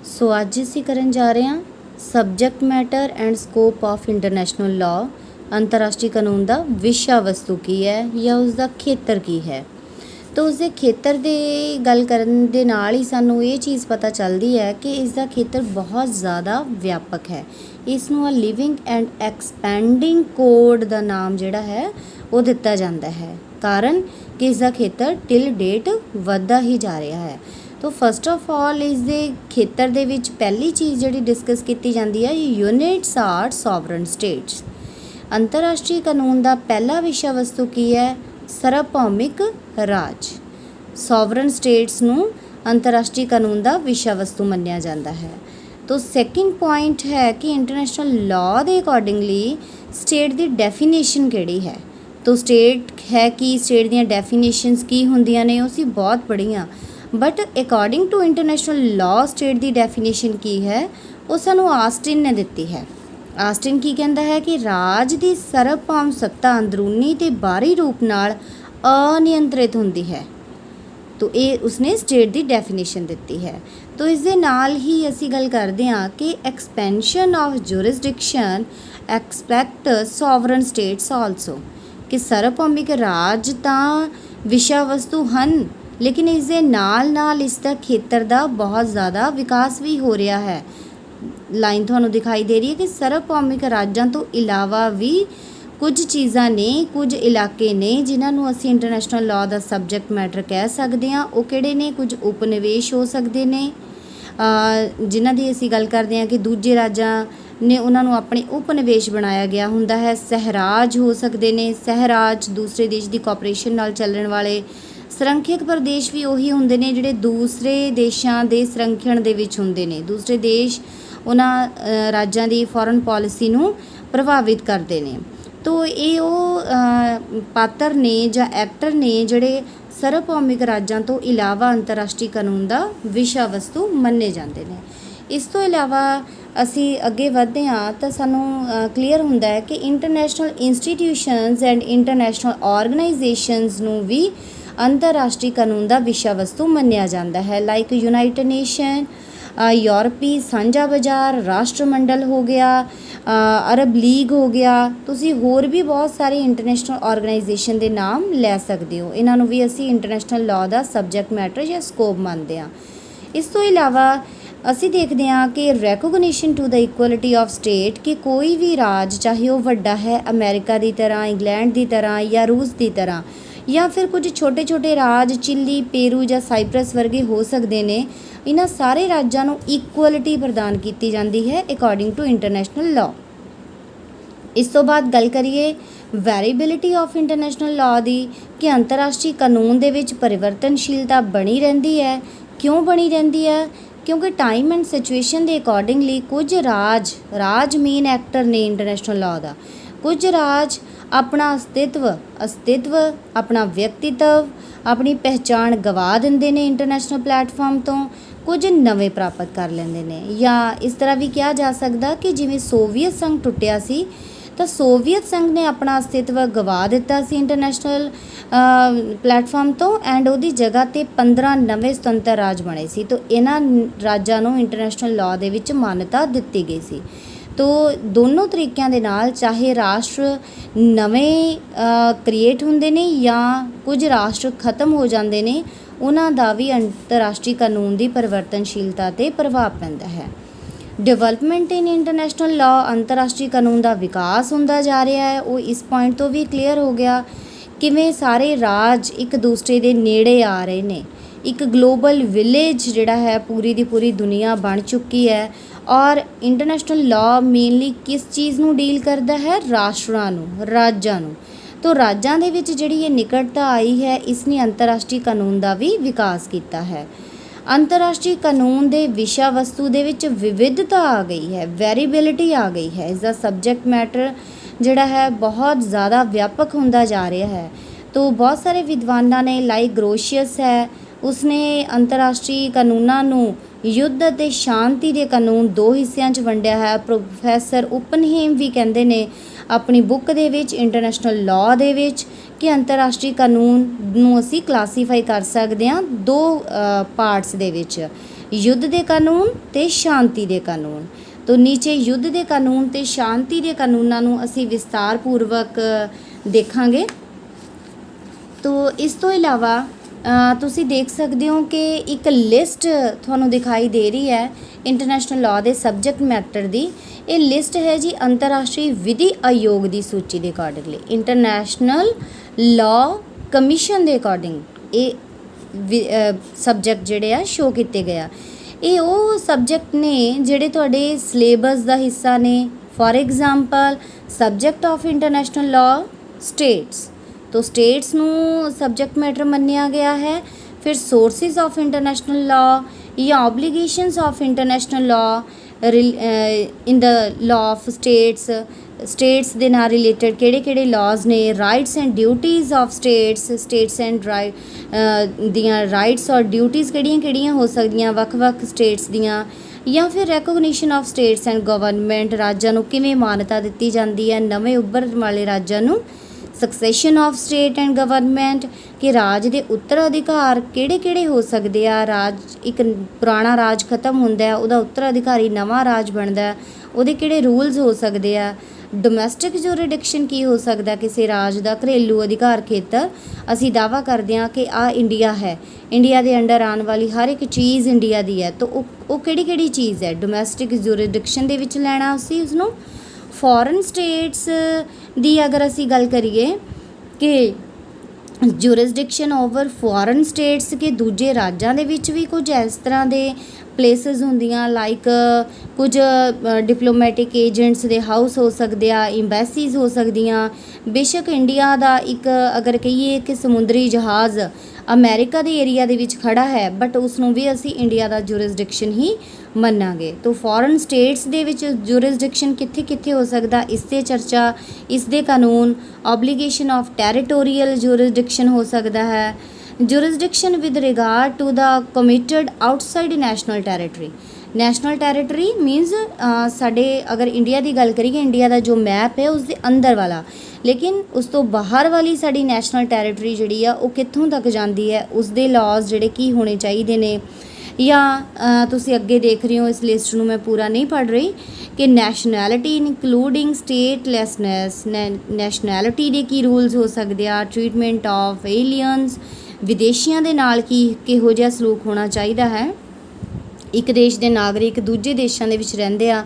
सो अज असीं करन जा रहे हैं subject matter and scope of international law. अंतरराष्ट्रीय कानून का विषा वस्तु की है या उसका खेतर की है। तो उसके खेतर की गल करन दे नाल ही सानू ये चीज़ पता चलती है कि इसका खेतर बहुत ज़्यादा व्यापक है। इसनूं लिविंग एंड एक्सपैंडिंग कोड का नाम जिहड़ा है वो दिता जाता है, कारण कि इसका खेतर टिल डेट वधदा ही जा रहा है। तो फस्ट ऑफ ऑल इस दे खेतर दे विच पहली चीज़ जिहड़ी डिस्कस की जाती है, यूनिट्स आर सॉवरन स्टेट्स। अंतरराष्ट्रीय कानून का पहला विषय वस्तु की है, सार्वभौमिक राज। सॉवरन स्टेट्स नूं अंतरराष्ट्रीय कानून का विषय वस्तु मन्निया जाता है। तो सैकेंड पॉइंट है कि इंटरनेशनल लॉ के अकॉर्डिंगली स्टेट की डेफिनेशन किहड़ी है। तो स्टेट है कि स्टेट दी डेफिनेशनस की होंदियां ने, उसी बहुत पढ़िया, but according to international law state की डेफिनेशन की है वो सानू ऑस्टिन ने दिती है। ऑस्टिन की कहता है कि राज की सार्वभौम सत्ता अंदरूनी ते बाहरी रूप नाल अनियंत्रित होंदी है। तो ये उसने स्टेट की डेफिनेशन दिती है। तो इस दे नाल ही असी गल करते हैं कि expansion of jurisdiction expect sovereign states also, कि सार्वभौमिक राज तां विषय वस्तु हन, लेकिन इस दे नाल इसका खेतर का बहुत ज़्यादा विकास भी हो रहा है। लाइन थानू दिखाई दे रही है कि सार्वभौमिक राज्यों तो इलावा भी कुछ चीज़ां ने, कुछ इलाके ने जिन्होंने असी इंटरनेशनल लॉ का सबजैक्ट मैटर कह सकते हैं। वो किहड़े ने? कुछ उपनिवेश हो सकते हैं जिन्हां दी असी गल करते हैं कि दूजे राज्यां ने उन्होंने अपने उपनिवेश बनाया गया हुंदा है। सहराज हो सकते हैं। सहराज दूसरे देश की कोऑपरेशन नाल चलण वाले। संरक्षक प्रदेश भी उही हुंदे ने जिहड़े दूसरे देशों के संरक्षण दे विच हुंदे ने। दूसरे देश उन्हां राज्यां दी फॉरेन पॉलिसी नूं प्रभावित करते हैं। तो ये पात्र ने या एक्टर ने जिहड़े सार्वभौमिक राज्यों तो इलावा अंतरराष्ट्रीय कानून का विषय वस्तु मन्ने जाते हैं। इस तो इलावा असी अगे वधदे हाँ तो सानू क्लीयर हुंदा है कि international institutions and international organisations नूं भी अंतरराष्ट्रीय कानून का विषय वस्तु मन्निया जाता है। लाइक यूनाइटेड नेशन, यूरोपी साझा बाजार, राष्ट्रमंडल हो गया, अरब लीग हो गया। तुसी होर भी बहुत सारे इंटरनेशनल ऑर्गेनाइजेशन के नाम लै सकते हो। इन्हों भी असी इंटरनेशनल लॉ का सबजैक्ट मैटर या स्कोप मानते हैं। इस तो इलावा असी देखते हैं कि recognition to the equality of state, कि कोई भी राज चाहे वह वड्डा है अमेरिका की तरह, इंग्लैंड की तरह या रूस की तरह, या फिर कुछ छोटे छोटे राज चिली, पेरू या साइप्रस वर्गे हो सकते हैं, इन्हां सारे राज्यों को इक्वलिटी प्रदान की जाती है अकॉर्डिंग टू इंटरनेशनल लॉ। इस तो बाद गल करिए वेरीबिलिटी ऑफ इंटरनेशनल लॉ की, कि अंतरराष्ट्रीय कानून दे विच परिवर्तनशीलता बनी रहिंदी है। क्यों बनी रहिंदी है? क्योंकि टाइम एंड सिचुएशन के अकॉर्डिंगली कुछ राज मेन एक्टर ने इंटरनेशनल लॉ का। कुछ राज अपना अस्तित्व अपना व्यक्तित्व, अपनी पहचान गवा देंदे ने इंटरनेशनल प्लेटफॉर्म तो, कुछ नवे प्राप्त कर लेंदे ने। या इस तरह भी कहा जा सकता कि जिवें सोवियत संघ टुटिया सी तो सोवियत संघ ने अपना अस्तित्व गवा दिता सी इंटरनेशनल प्लेटफॉर्म तो, एंड उहदी जगह ते 15 नवे स्वतंत्र राज बने सी। तो इन्हां राज्यां नूं इंटरनेशनल लॉ दे विच मान्यता दित्ती गई सी। तो दोनों तरीक़ों के नाल चाहे राष्ट्र नवे क्रिएट होंदे ने या कुछ राष्ट्र खत्म हो जाते हैं, उन्हां दा भी अंतरराष्ट्रीय कानून की परिवर्तनशीलता ते प्रभाव पैंदा है। डिवेलपमेंट इन इंटरनेशनल लॉ, अंतरराष्ट्रीय कानून का विकास होंदा जा रहा है। वो इस पॉइंट तो भी क्लीयर हो गया किवें सारे राज एक दूसरे के नेड़े आ रहे हैं। एक ग्लोबल विलेज जिहड़ा है पूरी की पूरी दुनिया बन चुकी है। और इंटरनेशनल लॉ मेनली किस चीज़ नूं डील करता है? राष्ट्रां नूं, राज्यां नूं। तो राज्यां दे विच जिहड़ी ये निकटता आई है, इसने अंतरराष्ट्रीय कानून का भी विकास किया है। अंतरराष्ट्रीय कानून के विषय वस्तु दे विच विविधता आ गई है, वेरीबिलिटी आ गई है। इसका सबजैक्ट मैटर जिहड़ा है बहुत ज़्यादा व्यापक होंदा जा रहा है। तो बहुत सारे विद्वानां ने, लाइक ग्रोशियस है, उसने अंतरराष्ट्रीय कानूनों नूं युद्ध ते शांति के कानून 2 हिस्सों च वंडिया है। प्रोफैसर ओपनहेम भी कहते हैं अपनी बुक दे विच इंटरनेशनल लॉ दे विच कि अंतरराष्ट्रीय कानून नूं असी क्लासीफाई कर सकते हैं 2 पार्ट्स दे विच। युद्ध के कानून ते शांति के कानून। तो नीचे युद्ध के कानून ते शांति के कानूनों नूं असीं विस्तारपूर्वक देखांगे। तो इस तो इलावा तुसी देख सकते हो कि एक लिस्ट थानू दिखाई दे रही है इंटरनेशनल लॉ के सबजैक्ट मैटर की। ये लिस्ट है जी अंतरराष्ट्रीय विधि आयोग की सूची के अकॉर्डिंगली, इंटरनेशनल लॉ कमीशन के अकॉर्डिंग ये सबजैक्ट जोड़े आ शो किए गए। ये वो सबजैक्ट ने जोड़े तुहाडे सिलेबस का हिस्सा ने। For example subject of international law states, तो स्टेट्स नूं सबजैक्ट मैटर मन्निया गया है। फिर सोर्सिस ऑफ इंटरनेशनल लॉ या obligations of international law in the law of states, states दे नाल रिलेटेड किहड़े लॉज ने, rights and duties of states and दियां राइट्स और ड्यूटीज़ किहड़ियां हो सकदियां वख-वख स्टेट्स दियां, या फिर recognition of states and government, राज्यां नूं किवें मान्यता दित्ती जांदी है, नवें उभरन वाले राज्यां नूं सक्सैशन ऑफ स्टेट एंड गवर्नमेंट कि राज के उत्तराधिकार किहड़े हो सकते आ। राज एक पुराना राज खत्म होंदा है, उहदा उत्तराधिकारी नवा राज बनता है, उहदे किहड़े रूल्स हो सकते आ। डोमैसटिक जोरिडिक्शन की हो सकता किसी राज का, घरेलू अधिकार खेतर असी दावा करते हैं कि आ इंडिया है, इंडिया के अंडर आने वाली हर एक चीज़ इंडिया की है। तो वो किहड़ी चीज़ है डोमैसटिक जोरिडिक्शन दे विच लैना असी उसनूं। फॉरन स्टेट्स दी अगर असी गल करिए कि जुरिसडिक्शन ओवर फॉरन स्टेट्स के दूजे राज्यां दे विच भी कुछ इस तरह के प्लेसिस होंदियां, लाइक कुछ डिप्लोमैटिक एजेंट्स दे हाउस हो सकते आ, इंबैसीज हो सकदियां। बेशक इंडिया का एक अगर कहिए कि समुद्री जहाज़ अमेरिका के एरिया दे विच खड़ा है, बट उसनूं भी असी इंडिया का जुरिसडिक्शन ही मन्नांगे। तो फॉरन स्टेट्स दे विच जुरिसडिक्शन कित्थे हो सकता, इससे चर्चा, इसदे कानून। ऑब्लीगेशन ऑफ टैरीटोरीयल जुरिसडिक्शन हो सकता है। Jurisdiction with regard to the committed outside national territory. National territory means साडे अगर इंडिया की गल करिए, इंडिया का जो मैप है उसके अंदर वाला, लेकिन उस तो बाहर वाली साडी नैशनल टैरेटरी जिहड़ी आ वो कित्थों तक जाती है, उसके लॉज जिहड़े की होने चाहिए ने। या तुसी अगे देख रहे हो, इस लिस्ट नूं मैं पूरा नहीं पढ़ रही कि नैशनैलिटी इंकलूडिंग स्टेटलैसनैस, नैशनैलिटी के की रूल्स हो सकते आ, ट्रीटमेंट ऑफ एलियंस, विदेशियों के नाल की किहो जिहा सलूक होना चाहिए है। एक देश के नागरिक दूजे देशों के विच रहिंदे आ,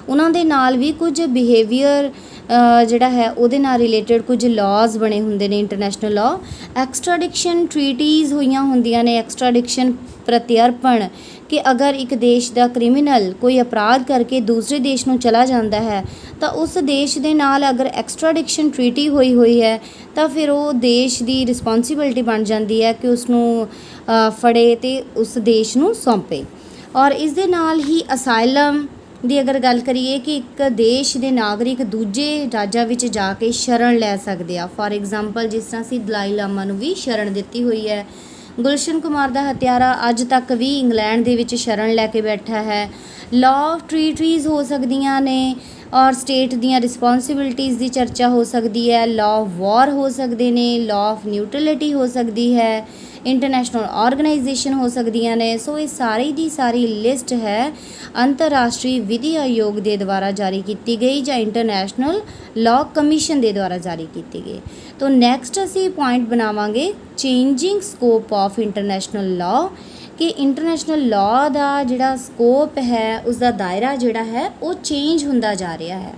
उन्हां दे नाल भी कुछ बिहेवियर जिहड़ा है उहदे नाल रिलेटेड कुछ लॉज बने हुंदे ने इंटरनेशनल लॉ। एक्सट्राडिक्शन ट्रीटीज़ होईयां हुंदियां ने, एक्सट्राडिक्शन प्रत्यर्पण कि अगर एक देश का क्रिमिनल कोई अपराध करके दूसरे देश में चला जाता है तो उस देश के नाल अगर एक्सट्राडिक्शन ट्रीटी हुई है तो फिर वो देश की रिस्पोंसिबिलिटी बन जाती है कि उसनों फड़े तो उस देश नूं सौंपे। और इस दे नाल ही असाइलम की अगर गल करिए कि एक देश के नागरिक दूजे राज्यां विच जाके शरण लै सकते आ। फॉर एग्जाम्पल जिस तरह असीं दलाई लामा नूं भी शरण दित्ती हुई है, गुलशन कुमार दा हत्यारा अज तक भी इंग्लैंड दे विच शरण लैके बैठा है। लॉ ऑफ ट्रीटीज़ हो सकदियां ने और स्टेट दियां रिस्पोंसिबिलिटीज़ की चर्चा हो सकती है। लॉ ऑफ वॉर हो सकते ने, लॉ ऑफ न्यूट्रलिटी हो सकती है, इंटरनेशनल ऑर्गेनाइजेशन हो सकदियां ने। सो ये सारी दी सारी लिस्ट है अंतर्राष्ट्रीय विधि आयोग के द्वारा जारी की गई या इंटरनेशनल लॉ कमीशन के द्वारा जारी की गई। तो नैक्सट असी पॉइंट बनावांगे changing scope of international law कि इंटरनेशनल लॉ का जिहड़ा स्कोप है उसका दायरा जिहड़ा है वो चेंज हुंदा जा रहा है।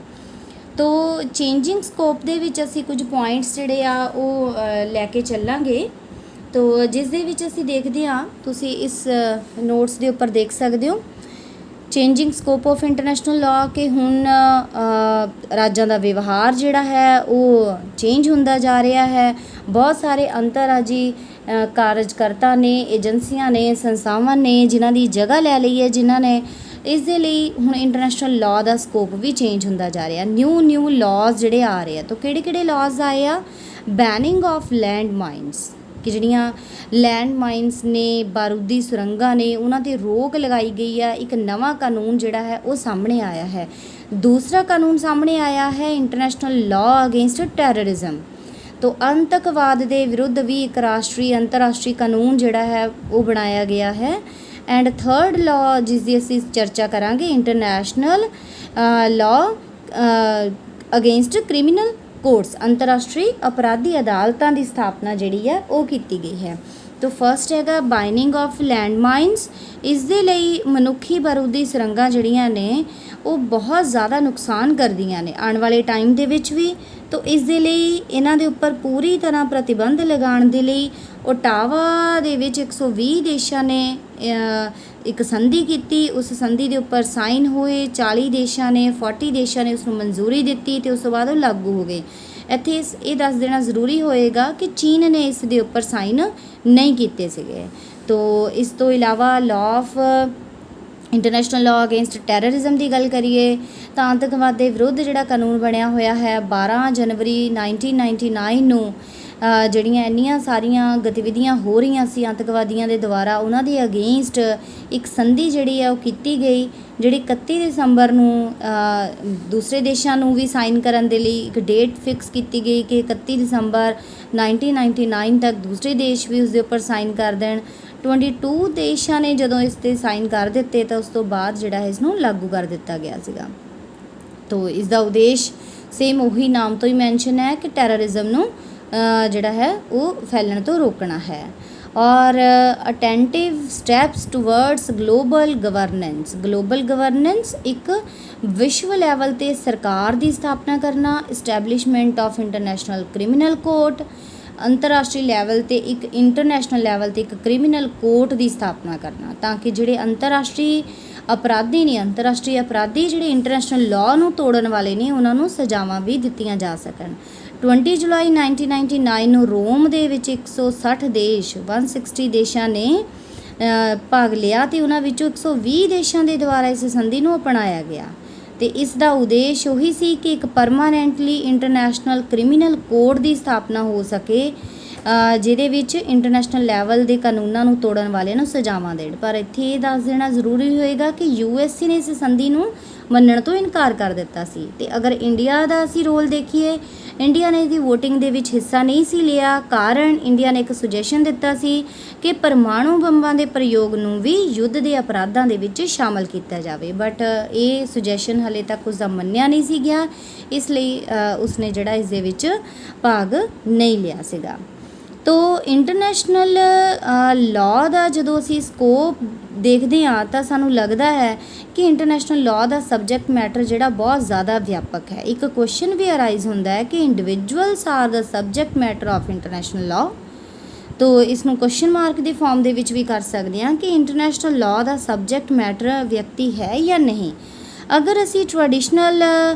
तो चेंजिंग स्कोप दे विच असी कुछ पॉइंट्स जिहड़े आ वो लैके चलांगे। तो जिस दे विच असी देखते हाँ, तुसी इस नोट्स के उपर देख सकते हो changing scope of international law कि हुण राज्यां दा व्यवहार जिहड़ा है वो चेंज हुंदा जा रहा है। बहुत सारे अंतरराजी कार्यकर्ता ने, एजेंसियां ने, संस्थावां ने जिन्हां दी जगह लै लई है, जिन्हां ने इस दे लई हुण इंटरनेशनल लॉ का स्कोप भी चेंज हुंदा जा रहा। न्यू लॉज जिहड़े आ रहे हैं। तो किहड़े लॉज आए आ? बैनिंग ऑफ लैंड माइनस कि जिहड़ियां लैंड माइनस ने, बारूदी सुरंगां ने, उन्हां ते रोक लगाई गई है। एक नवा कानून जिहड़ा है वो सामने आया है। दूसरा कानून सामने आया है इंटरनेशनल लॉ अगेंस्ट टैररिज्म। तो आतंकवाद के विरुद्ध भी एक राष्ट्रीय अंतर्राष्ट्रीय कानून जिहड़ा है वो बनाया गया है। ਐਂਡ ਥਰਡ ਲਾਅ ਜਿਸ ਦੀ ਅਸੀਂ ਚਰਚਾ ਕਰਾਂਗੇ international law against criminal courts, ਅੰਤਰਰਾਸ਼ਟਰੀ ਅਪਰਾਧੀ ਅਦਾਲਤਾਂ ਦੀ ਸਥਾਪਨਾ ਜਿਹੜੀ ਹੈ ਉਹ ਕੀਤੀ ਗਈ ਹੈ। ਤੋ ਫਸਟ ਹੈਗਾ ਬਾਈਨਿੰਗ ਆਫ ਲੈਂਡ ਮਾਈਨਸ। ਇਸ ਦੇ ਲਈ ਮਨੁੱਖੀ ਬਾਰੂਦੀ ਸੁਰੰਗਾਂ ਜਿਹੜੀਆਂ ਨੇ ਉਹ ਬਹੁਤ ਜ਼ਿਆਦਾ ਨੁਕਸਾਨ ਕਰਦੀਆਂ ਨੇ ਆਉਣ ਵਾਲੇ ਟਾਈਮ ਦੇ ਵਿੱਚ ਵੀ। ਤੋ ਇਸ ਦੇ ਲਈ ਇਹਨਾਂ ਦੇ ਉੱਪਰ ਪੂਰੀ ਤਰ੍ਹਾਂ ਪ੍ਰਤੀਬੰਧ ਲਗਾਉਣ ਦੇ ਲਈ ਓਟਾਵਾ ਦੇ ਵਿੱਚ 120 ਦੇਸ਼ਾਂ ਨੇ ਇੱਕ ਸੰਧੀ ਕੀਤੀ। ਉਸ ਸੰਧੀ ਦੇ ਉੱਪਰ ਸਾਈਨ ਹੋਏ, 40 ਦੇਸ਼ਾਂ ਨੇ 40 ਦੇਸ਼ਾਂ ਨੇ ਉਸ ਨੂੰ ਮਨਜ਼ੂਰੀ ਦਿੱਤੀ ਅਤੇ ਉਸ ਤੋਂ ਬਾਅਦ ਉਹ ਲਾਗੂ ਹੋ ਗਏ। ਇੱਥੇ ਇਹ ਦੱਸ ਦੇਣਾ ਜ਼ਰੂਰੀ ਹੋਏਗਾ ਕਿ ਚੀਨ ਨੇ ਇਸ ਦੇ ਉੱਪਰ ਸਾਈਨ ਨਹੀਂ ਕੀਤੇ ਸੀਗੇ। ਤੋ ਇਸ ਤੋਂ ਇਲਾਵਾ law of international law against terrorism ਦੀ ਗੱਲ ਕਰੀਏ ਤਾਂ ਆਤੰਕਵਾਦ ਦੇ ਵਿਰੁੱਧ ਜਿਹੜਾ ਕਾਨੂੰਨ ਬਣਿਆ ਹੋਇਆ ਹੈ 12 ਜਨਵਰੀ 1999 ਨੂੰ ਜਿਹੜੀਆਂ ਇੰਨੀਆਂ ਸਾਰੀਆਂ ਗਤੀਵਿਧੀਆਂ ਹੋ ਰਹੀਆਂ ਸੀ ਆਤੰਕਵਾਦੀਆਂ ਦੇ ਦੁਆਰਾ, ਉਹਨਾਂ ਦੇ ਅਗੇਂਸਟ ਇੱਕ ਸੰਧੀ ਜਿਹੜੀ ਹੈ ਉਹ ਕੀਤੀ ਗਈ, ਜਿਹੜੀ 31 ਦਸੰਬਰ ਨੂੰ ਦੂਸਰੇ ਦੇਸ਼ਾਂ ਨੂੰ ਵੀ ਸਾਈਨ ਕਰਨ ਦੇ ਲਈ ਇੱਕ ਡੇਟ ਫਿਕਸ ਕੀਤੀ ਗਈ ਕਿ 31 ਦਸੰਬਰ 1999 ਤੱਕ ਦੂਸਰੇ ਦੇਸ਼ ਵੀ ਉਸ ਦੇ ਉੱਪਰ ਸਾਈਨ ਕਰ ਦੇਣ। 22 ਦੇਸ਼ਾਂ ਨੇ ਜਦੋਂ ਇਸ 'ਤੇ ਸਾਈਨ ਕਰ ਦਿੱਤੇ ਤਾਂ ਉਸ ਤੋਂ ਬਾਅਦ ਜਿਹੜਾ ਹੈ ਇਸ ਨੂੰ ਲਾਗੂ ਕਰ ਦਿੱਤਾ ਗਿਆ ਸੀਗਾ। ਤੋ ਇਸ ਦਾ ਉਦੇਸ਼ ਸੇਮ ਉਹੀ ਨਾਮ ਤੋਂ ਹੀ ਮੈਂਸ਼ਨ ਹੈ ਕਿ ਟੈਰਰਿਜ਼ਮ ਨੂੰ ਜਿਹੜਾ ਹੈ ਉਹ ਫੈਲਣ ਤੋਂ ਰੋਕਣਾ ਹੈ। ਔਰ attentive steps towards global governance. Global governance ਇੱਕ ਵਿਸ਼ਵ ਲੈਵਲ 'ਤੇ ਸਰਕਾਰ ਦੀ ਸਥਾਪਨਾ ਕਰਨਾ, ਇਸਟੈਬਲਿਸ਼ਮੈਂਟ ਆਫ ਇੰਟਰਨੈਸ਼ਨਲ ਕ੍ਰਿਮੀਨਲ ਕੋਰਟ, ਅੰਤਰਰਾਸ਼ਟਰੀ ਲੈਵਲ 'ਤੇ ਇੱਕ ਇੰਟਰਨੈਸ਼ਨਲ ਲੈਵਲ 'ਤੇ ਇੱਕ ਕ੍ਰਿਮੀਨਲ ਕੋਰਟ ਦੀ ਸਥਾਪਨਾ ਕਰਨਾ ਤਾਂ ਕਿ ਜਿਹੜੇ ਅੰਤਰਰਾਸ਼ਟਰੀ ਅਪਰਾਧੀ ਨੇ, ਅੰਤਰਰਾਸ਼ਟਰੀ ਅਪਰਾਧੀ ਜਿਹੜੇ ਇੰਟਰਨੈਸ਼ਨਲ ਲਾਅ ਨੂੰ ਤੋੜਨ ਵਾਲੇ ਨੇ, ਉਹਨਾਂ ਨੂੰ ਸਜ਼ਾਵਾਂ ਵੀ ਦਿੱਤੀਆਂ ਜਾ ਸਕਣ। 20 ਜੁਲਾਈ 1999 ਨੂੰ ਰੋਮ ਦੇ ਵਿੱਚ 160 ਦੇਸ਼ 160 ਦੇਸ਼ਾਂ ਨੇ ਭਾਗ ਲਿਆ ਅਤੇ ਉਹਨਾਂ ਵਿੱਚੋਂ 120 ਦੇਸ਼ਾਂ ਦੇ ਦੁਆਰਾ ਇਸ ਸੰਧੀ ਨੂੰ ਅਪਣਾਇਆ ਗਿਆ ਅਤੇ ਇਸ ਦਾ ਉਦੇਸ਼ ਉਹੀ ਸੀ ਕਿ ਇੱਕ ਪਰਮਾਨੈਂਟਲੀ ਇੰਟਰਨੈਸ਼ਨਲ ਕ੍ਰਿਮੀਨਲ ਕੋਡ ਦੀ ਸਥਾਪਨਾ ਹੋ ਸਕੇ ਜਿਹਦੇ ਵਿੱਚ ਇੰਟਰਨੈਸ਼ਨਲ ਲੈਵਲ ਦੇ ਕਾਨੂੰਨਾਂ ਨੂੰ ਤੋੜਨ ਵਾਲਿਆਂ ਨੂੰ ਸਜ਼ਾਵਾਂ ਦੇਣ। ਪਰ ਇੱਥੇ ਇਹ ਦੱਸ ਦੇਣਾ ਜ਼ਰੂਰੀ ਹੋਏਗਾ ਕਿ USA ਨੇ ਇਸ ਸੰਧੀ ਨੂੰ ਮੰਨਣ ਤੋਂ ਇਨਕਾਰ ਕਰ ਦਿੱਤਾ ਸੀ ਅਤੇ ਅਗਰ ਇੰਡੀਆ ਦਾ ਅਸੀਂ ਰੋਲ ਦੇਖੀਏ, ਇੰਡੀਆ ਨੇ ਇਹਦੀ ਵੋਟਿੰਗ ਦੇ ਵਿੱਚ ਹਿੱਸਾ ਨਹੀਂ ਸੀ ਲਿਆ। ਕਾਰਨ ਇੰਡੀਆ ਨੇ ਇੱਕ ਸੁਜੈਸ਼ਨ ਦਿੱਤਾ ਸੀ ਕਿ ਪਰਮਾਣੂ ਬੰਬਾਂ ਦੇ ਪ੍ਰਯੋਗ ਨੂੰ ਵੀ ਯੁੱਧ ਦੇ ਅਪਰਾਧਾਂ ਦੇ ਵਿੱਚ ਸ਼ਾਮਲ ਕੀਤਾ ਜਾਵੇ, ਬਟ ਇਹ ਸੁਜੈਸ਼ਨ ਹਾਲੇ ਤੱਕ ਉਸ ਦਾ ਮੰਨਿਆ ਨਹੀਂ ਸੀ ਗਿਆ, ਇਸ ਲਈ ਉਸਨੇ ਜਿਹੜਾ ਇਸ ਦੇ ਵਿੱਚ ਭਾਗ ਨਹੀਂ ਲਿਆ ਸੀਗਾ। ਤੋ ਇੰਟਰਨੈਸ਼ਨਲ ਲਾਅ ਦਾ ਜਦੋਂ ਅਸੀਂ ਸਕੋਪ ਦੇਖਦੇ ਹਾਂ ਤਾਂ ਸਾਨੂੰ ਲੱਗਦਾ ਹੈ ਕਿ ਇੰਟਰਨੈਸ਼ਨਲ ਲਾਅ ਦਾ ਸਬਜੈਕਟ ਮੈਟਰ ਜਿਹੜਾ ਬਹੁਤ ਜ਼ਿਆਦਾ ਵਿਆਪਕ ਹੈ। ਇੱਕ ਕੁਐਸਚਨ ਵੀ ਅਰਾਈਜ਼ ਹੁੰਦਾ ਹੈ ਕਿ ਇੰਡੀਵਿਜੂਅਲਸ ਆਰ ਦਾ subject matter of international law. ਤੋ ਇਸ ਨੂੰ ਕੁਐਸਚਨ ਮਾਰਕ ਦੇ ਫਾਰਮ ਦੇ ਵਿੱਚ ਵੀ ਕਰ ਸਕਦੇ ਹਾਂ ਕਿ ਇੰਟਰਨੈਸ਼ਨਲ ਲਾਅ ਦਾ ਸਬਜੈਕਟ ਮੈਟਰ ਵਿਅਕਤੀ ਹੈ ਜਾਂ ਨਹੀਂ। ਅਗਰ ਅਸੀਂ ਟ੍ਰੈਡੀਸ਼ਨਲ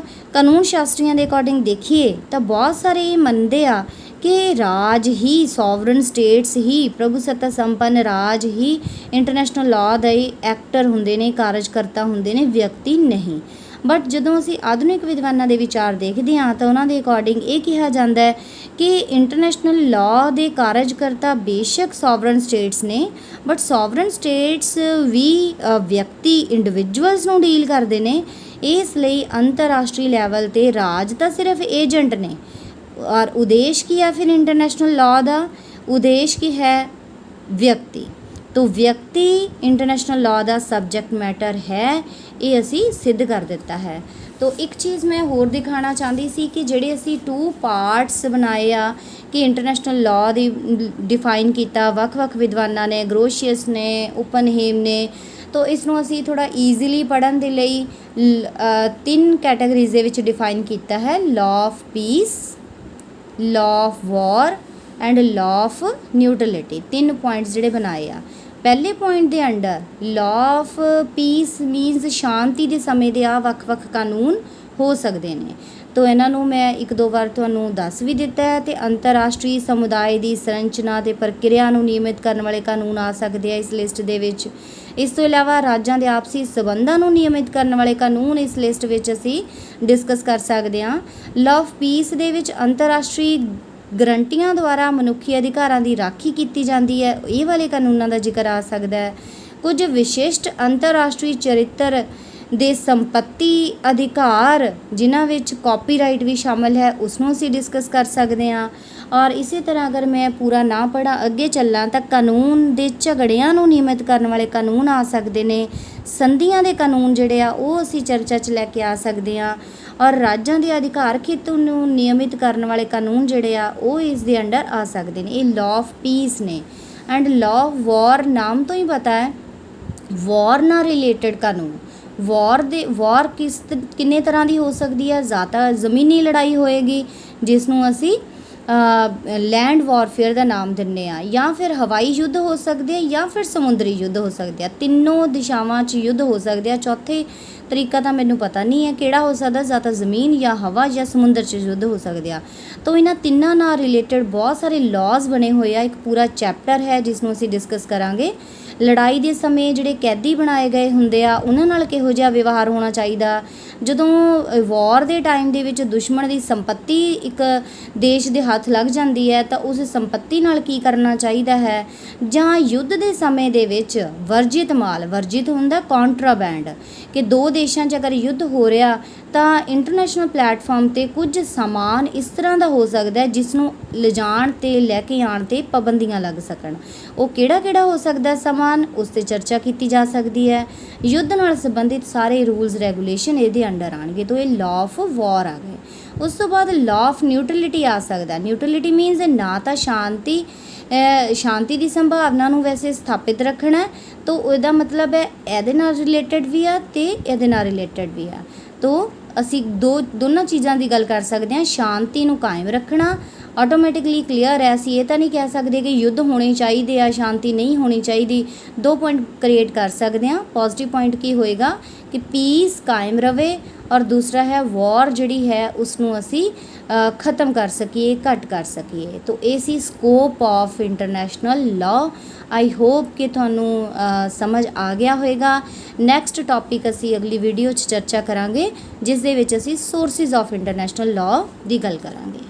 ਕਾਨੂੰਨ ਸ਼ਾਸਤਰੀਆਂ ਦੇ ਅਕੋਰਡਿੰਗ ਦੇਖੀਏ ਤਾਂ ਬਹੁਤ ਸਾਰੇ ਇਹ ਮੰਨਦੇ ਆ ਕਿ ਰਾਜ ਹੀ, ਸੋਵਰਨ ਸਟੇਟਸ ਹੀ, ਪ੍ਰਭੂ ਸੱਤਾ ਸੰਪੰਨ ਰਾਜ ਹੀ ਇੰਟਰਨੈਸ਼ਨਲ ਲਾਅ ਦੇ ਐਕਟਰ ਹੁੰਦੇ ਨੇ, ਕਾਰਜਕਰਤਾ ਹੁੰਦੇ ਨੇ, ਵਿਅਕਤੀ ਨਹੀਂ। ਬਟ ਜਦੋਂ ਅਸੀਂ ਆਧੁਨਿਕ ਵਿਦਵਾਨਾਂ ਦੇ ਵਿਚਾਰ ਦੇਖਦੇ ਹਾਂ ਤਾਂ ਉਹਨਾਂ ਦੇ ਅਕੋਰਡਿੰਗ ਇਹ ਕਿਹਾ ਜਾਂਦਾ ਹੈ ਕਿ ਇੰਟਰਨੈਸ਼ਨਲ ਲਾਅ ਦੇ ਕਾਰਜਕਰਤਾ ਬੇਸ਼ੱਕ ਸੋਵਰਨ ਸਟੇਟਸ ਨੇ, ਬਟ ਸੋਵਰਨ ਸਟੇਟਸ ਵੀ ਵਿਅਕਤੀ ਇੰਡੀਵਿਜੂਅਲਸ ਨੂੰ ਡੀਲ ਕਰਦੇ ਨੇ। ਇਸ ਲਈ ਅੰਤਰਰਾਸ਼ਟਰੀ ਲੈਵਲ 'ਤੇ ਰਾਜ ਤਾਂ ਸਿਰਫ ਏਜੰਟ ਨੇ। और उद्देश्य की है फिर इंटरनेशनल लॉ का उद्देश्य की है व्यक्ति। तो व्यक्ति इंटरनेशनल लॉ का सब्जेक्ट मैटर है, ये असी सिद्ध कर दिता है। तो एक चीज़ मैं होर दिखाना चाहती सी कि जेडे असी 2 पार्ट्स बनाए आ कि इंटरनेशनल लॉ दी डिफाइन किया वख-वख विद्वानां ने, ग्रोशियस ने, ओपनहेम ने। तो इसनों असी थोड़ा ईजीली पढ़न दे लई 3 कैटेगरीज दे विच डिफाइन किया है, law of peace, law of war and law of neutrality. 3 points जिहड़े बनाए आ। पहले पॉइंट के under law of peace means शांति के समय दे आ वख-वख कानून हो सकते हैं। तो इन्हों मैं 1-2 बार तुहानूं दस भी दिता है। तो अंतरराष्ट्रीय समुदाय की संरचना ते प्रक्रिया नूं नियमित करने वाले कानून आ सकते हैं इस लिस्ट दे विच। इस तो इलावा राज्यों के आपसी संबंधों नूं नियमित करने वाले कानून इस लिस्ट विच असी डिस्कस कर सकते हैं। लॉ ऑफ पीस दे विच अंतरराष्ट्रीय ਗਰੰਟੀਆਂ ਦੁਆਰਾ ਮਨੁੱਖੀ ਅਧਿਕਾਰਾਂ ਦੀ ਰਾਖੀ ਕੀਤੀ ਜਾਂਦੀ ਹੈ, ਇਹ ਵਾਲੇ ਕਾਨੂੰਨਾਂ ਦਾ ਜ਼ਿਕਰ ਆ ਸਕਦਾ ਹੈ। ਕੁਝ ਵਿਸ਼ਿਸ਼ਟ ਅੰਤਰਰਾਸ਼ਟਰੀ ਚਰਿੱਤਰ ਦੇ ਸੰਪत्ति ਅਧਿਕਾਰ ਜਿਨ੍ਹਾਂ ਵਿੱਚ ਕਾਪੀਰਾਈਟ ਵੀ ਸ਼ਾਮਲ ਹੈ, ਉਸ ਨੂੰ ਅਸੀਂ ਡਿਸਕਸ ਕਰ ਸਕਦੇ ਹਾਂ। ਔਰ ਇਸੇ ਤਰ੍ਹਾਂ ਅਗਰ ਮੈਂ ਪੂਰਾ ਨਾ ਪੜ੍ਹਾਂ ਅੱਗੇ ਚੱਲਾਂ ਤਾਂ ਕਾਨੂੰਨ ਦੇ ਝਗੜਿਆਂ ਨੂੰ ਨਿਯਮਿਤ ਕਰਨ ਵਾਲੇ ਕਾਨੂੰਨ ਆ ਸਕਦੇ ਨੇ, ਸੰਧੀਆਂ ਦੇ ਕਾਨੂੰਨ ਜਿਹੜੇ ਆ ਉਹ ਅਸੀਂ ਚਰਚਾ 'ਚ ਲੈ ਕੇ ਆ ਸਕਦੇ ਹਾਂ, ਔਰ ਰਾਜਾਂ ਦੇ ਅਧਿਕਾਰ ਖੇਤਰ ਨੂੰ ਨਿਯਮਿਤ ਕਰਨ ਵਾਲੇ ਕਾਨੂੰਨ ਜਿਹੜੇ ਆ ਉਹ ਇਸ ਦੇ ਅੰਡਰ ਆ ਸਕਦੇ ਨੇ। ਇਹ ਲਾਅ ਆਫ ਪੀਸ ਨੇ। ਐਂਡ ਲਾਅ ਆਫ ਵਾਰ ਨਾਮ ਤੋਂ ਹੀ ਪਤਾ ਹੈ, ਵਾਰ ਨਾਲ ਰਿਲੇਟਡ ਕਾਨੂੰਨ। ਵਾਰ ਕਿੰਨੇ ਤਰ੍ਹਾਂ ਦੀ ਹੋ ਸਕਦੀ ਹੈ? ਜਾਂ ਤਾਂ ਜ਼ਮੀਨੀ ਲੜਾਈ ਹੋਏਗੀ ਜਿਸ ਨੂੰ ਅਸੀਂ ਲੈਂਡ ਵਾਰਫੇਅਰ ਦਾ ਨਾਮ ਦਿੰਦੇ ਆ, ਜਾਂ ਫਿਰ ਹਵਾਈ ਯੁੱਧ ਹੋ ਸਕਦੇ ਆ, ਜਾਂ ਫਿਰ ਸਮੁੰਦਰੀ ਯੁੱਧ ਹੋ ਸਕਦੇ ਆ। ਤਿੰਨੋਂ ਦਿਸ਼ਾਵਾਂ 'ਚ ਯੁੱਧ ਹੋ ਸਕਦੇ ਆ। ਚੌਥੇ ਤਰੀਕਾ ਤਾਂ ਮੈਨੂੰ ਪਤਾ ਨਹੀਂ ਹੈ ਕਿਹੜਾ ਹੋ ਸਕਦਾ, ਜਾਂ ਤਾਂ ਜ਼ਮੀਨ ਜਾਂ ਹਵਾ ਜਾਂ ਸਮੁੰਦਰ 'ਚ ਯੁੱਧ ਹੋ ਸਕਦੇ ਆ। ਤਾਂ ਇਹਨਾਂ ਤਿੰਨਾਂ ਨਾਲ ਰਿਲੇਟਡ ਬਹੁਤ ਸਾਰੇ ਲਾਜ਼ ਬਣੇ ਹੋਏ ਆ। ਇੱਕ ਪੂਰਾ ਚੈਪਟਰ ਹੈ ਜਿਸ ਨੂੰ ਅਸੀਂ ਡਿਸਕਸ ਕਰਾਂਗੇ। ਲੜਾਈ ਦੇ ਸਮੇਂ ਜਿਹੜੇ ਕੈਦੀ ਬਣਾਏ ਗਏ ਹੁੰਦੇ ਆ ਉਹਨਾਂ ਨਾਲ ਕਿਹੋ ਜਿਹਾ ਵਿਵਹਾਰ ਹੋਣਾ ਚਾਹੀਦਾ। ਜਦੋਂ ਵਾਰ ਦੇ ਟਾਈਮ ਦੇ ਵਿੱਚ ਦੁਸ਼ਮਣ ਦੀ ਸੰਪત્ਤੀ ਇੱਕ ਦੇਸ਼ ਦੇ ਹੱਥ ਲੱਗ ਜਾਂਦੀ ਹੈ ਤਾਂ ਉਸ ਸੰਪત્ਤੀ ਨਾਲ ਕੀ ਕਰਨਾ ਚਾਹੀਦਾ ਹੈ। ਜਾਂ ਯੁੱਧ ਦੇ ਸਮੇਂ ਦੇ ਵਿੱਚ ਵਰਜਿਤ ਮਾਲ, ਵਰਜਿਤ ਹੁੰਦਾ ਕੰਟਰਾਬੈਂਡ, ਕਿ ਦੋ ਦੇਸ਼ਾਂ 'ਚ ਅਗਰ ਯੁੱਧ ਹੋ ਰਿਹਾ ਤਾਂ ਇੰਟਰਨੈਸ਼ਨਲ ਪਲੇਟਫਾਰਮ 'ਤੇ ਕੁਝ ਸਮਾਨ ਇਸ ਤਰ੍ਹਾਂ ਦਾ ਹੋ ਸਕਦਾ ਹੈ ਜਿਸ ਨੂੰ ਲਿਜਾਣ 'ਤੇ ਲੈ ਕੇ ਆਉਣ 'ਤੇ ਪਾਬੰਦੀਆਂ ਲੱਗ ਸਕਣ। ਉਹ ਕਿਹੜਾ ਹੋ ਸਕਦਾ ਸਮਾਨ, ਉਸ 'ਤੇ ਚਰਚਾ ਕੀਤੀ ਜਾ ਸਕਦੀ ਹੈ। ਯੁੱਧ ਨਾਲ ਸੰਬੰਧਿਤ ਸਾਰੇ ਰੂਲਸ ਰੈਗੂਲੇਸ਼ਨ ਇਹਦੇ ਅੰਡਰ ਆਉਣਗੇ। ਤਾਂ ਇਹ ਲਾਅ ਆਫ ਵਾਰ ਆ ਗਏ। ਉਸ ਤੋਂ ਬਾਅਦ ਲਾਅ ਆਫ ਨਿਊਟਰਲਿਟੀ ਆ ਸਕਦਾ। ਨਿਊਟਰਲਿਟੀ ਮੀਨਸ ਨਾ ਤਾਂ ਸ਼ਾਂਤੀ ਦੀ ਸੰਭਾਵਨਾ ਨੂੰ ਵੈਸੇ ਸਥਾਪਿਤ ਰੱਖਣਾ, ਤਾਂ ਉਹਦਾ ਮਤਲਬ ਹੈ ਇਹਦੇ ਨਾਲ ਰਿਲੇਟਡ ਵੀ ਆ ਅਤੇ ਇਹਦੇ ਨਾਲ ਰਿਲੇਟਡ ਵੀ ਆ। ਤਾਂ ਅਸੀਂ ਦੋਨਾਂ ਚੀਜ਼ਾਂ ਦੀ ਗੱਲ ਕਰ ਸਕਦੇ ਹਾਂ। ਸ਼ਾਂਤੀ ਨੂੰ ਕਾਇਮ ਰੱਖਣਾ ਆਟੋਮੈਟਿਕਲੀ ਕਲੀਅਰ ਹੈ। ਅਸੀਂ ਇਹ ਤਾਂ ਨਹੀਂ ਕਹਿ ਸਕਦੇ ਕਿ ਯੁੱਧ ਹੋਣੇ ਚਾਹੀਦੇ ਆ, ਸ਼ਾਂਤੀ ਨਹੀਂ ਹੋਣੀ ਚਾਹੀਦੀ। 2 ਪੁਆਇੰਟ ਕ੍ਰੀਏਟ ਕਰ ਸਕਦੇ ਹਾਂ। ਪੋਜ਼ਿਟਿਵ ਪੁਆਇੰਟ ਕੀ ਹੋਏਗਾ ਕਿ ਪੀਸ ਕਾਇਮ ਰਵੇ, ਔਰ ਦੂਸਰਾ ਹੈ ਵਾਰ ਜਿਹੜੀ ਹੈ ਉਸ ਨੂੰ ਅਸੀਂ ख़त्म ਕਰ ਸਕੀਏ, ਘੱਟ ਕਰ ਸਕੀਏ। ਤਾਂ ਇਹ ਸੀ scope of international law. I hope ਕਿ ਤੁਹਾਨੂੰ ਸਮਝ ਆ ਗਿਆ ਹੋਏਗਾ। ਨੈਕਸਟ ਟੌਪਿਕ ਅਸੀਂ ਅਗਲੀ ਵੀਡੀਓ 'ਚ ਚਰਚਾ ਕਰਾਂਗੇ ਜਿਸ ਦੇ ਵਿੱਚ ਅਸੀਂ ਸੋਰਸਿਸ ਆਫ ਇੰਟਰਨੈਸ਼ਨਲ ਲਾਅ ਦੀ ਗੱਲ ਕਰਾਂਗੇ।